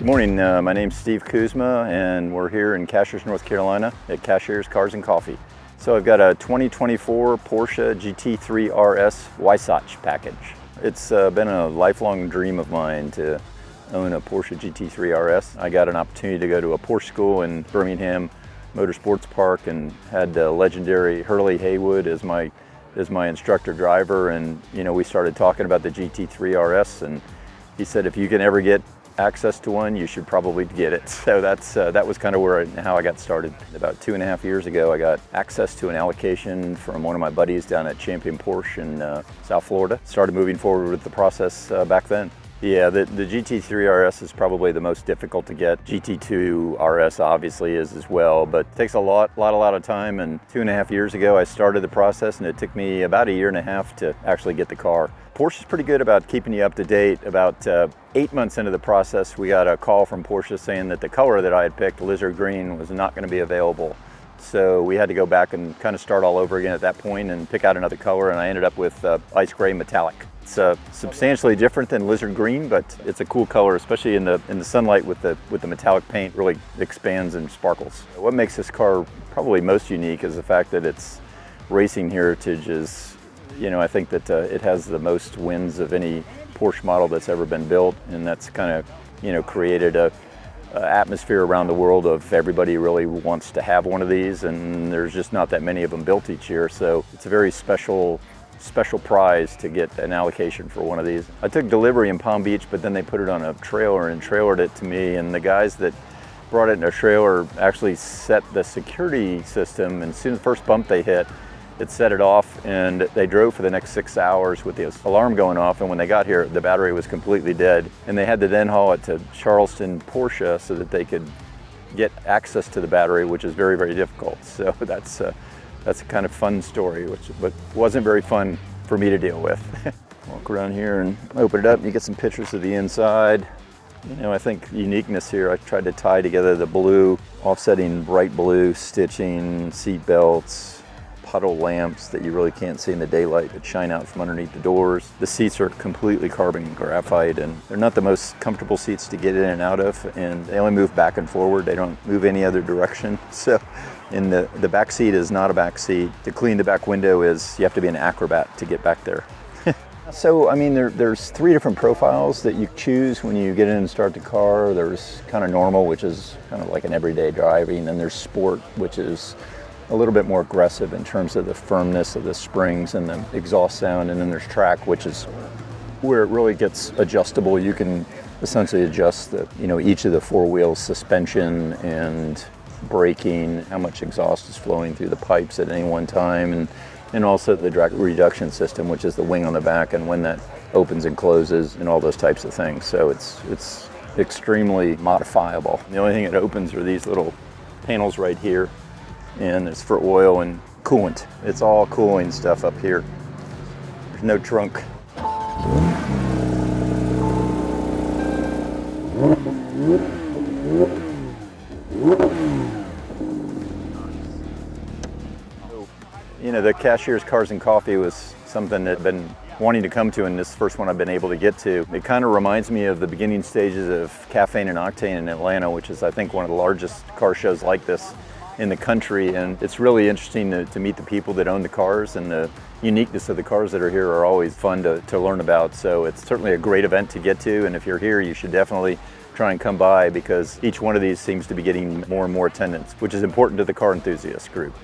Good morning, my name's Steve Kuzma and we're here in Cashiers, North Carolina at Cashiers Cars and Coffee. So I've got a 2024 Porsche GT3 RS Weissach package. It's been a lifelong dream of mine to own a Porsche GT3 RS. I got an opportunity to go to a Porsche school in Birmingham Motorsports Park and had legendary Hurley Haywood as my instructor driver, and we started talking about the GT3 RS, and he said if you can ever get access to one, you should probably get it. So that was kind of how I got started. About 2.5 years ago, I got access to an allocation from one of my buddies down at Champion Porsche in South Florida. Started moving forward with the process back then. Yeah, the GT3 RS is probably the most difficult to get. GT2 RS obviously is as well, but it takes a lot of time, and 2.5 years ago I started the process and it took me about 1.5 years to actually get the car. Porsche is pretty good about keeping you up to date. About 8 months into the process, we got a call from Porsche saying that the color that I had picked, lizard green, was not going to be available. So we had to go back and kind of start all over again at that point and pick out another color, and I ended up with ice gray metallic. It's substantially different than lizard green, but it's a cool color, especially in the sunlight with the metallic paint. Really expands and sparkles. What makes this car probably most unique is the fact that its racing heritage is, I think that it has the most wins of any Porsche model that's ever been built, and that's kind of created a atmosphere around the world of everybody really wants to have one of these, and there's just not that many of them built each year. So it's a very special prize to get an allocation for one of these. I took delivery in Palm Beach, but then they put it on a trailer and trailered it to me, and the guys that brought it in a trailer actually set the security system, and as soon as the first bump they hit, it set it off, and they drove for the next 6 hours with the alarm going off, and when they got here, the battery was completely dead. And they had to then haul it to Charleston Porsche so that they could get access to the battery, which is very, very difficult. So that's a kind of fun story, but wasn't very fun for me to deal with. Walk around here and open it up, and you get some pictures of the inside. I think uniqueness here, I tried to tie together the blue, offsetting bright blue stitching, seat belts, puddle lamps that you really can't see in the daylight that shine out from underneath the doors. The seats are completely carbon graphite, and they're not the most comfortable seats to get in and out of, and they only move back and forward. They don't move any other direction. So, and the back seat is not a back seat. To clean the back window you have to be an acrobat to get back there. So, there's 3 different profiles that you choose when you get in and start the car. There's kind of normal, which is kind of like an everyday driving, and there's sport, which is a little bit more aggressive in terms of the firmness of the springs and the exhaust sound, and then there's track, which is where it really gets adjustable. You can essentially adjust each of the 4 wheels, suspension and braking, how much exhaust is flowing through the pipes at any one time, and also the drag reduction system, which is the wing on the back and when that opens and closes and all those types of things. So it's extremely modifiable. The only thing that opens are these little panels right here, and it's for oil and coolant. It's all cooling stuff up here. There's no trunk. The Cashiers Cars and Coffee was something that I've been wanting to come to, and this first one I've been able to get to. It kind of reminds me of the beginning stages of Caffeine and Octane in Atlanta, which is I think one of the largest car shows like this in the country, and it's really interesting to meet the people that own the cars, and the uniqueness of the cars that are here are always fun to learn about. So it's certainly a great event to get to, and if you're here, you should definitely try and come by, because each one of these seems to be getting more and more attendance, which is important to the car enthusiast group.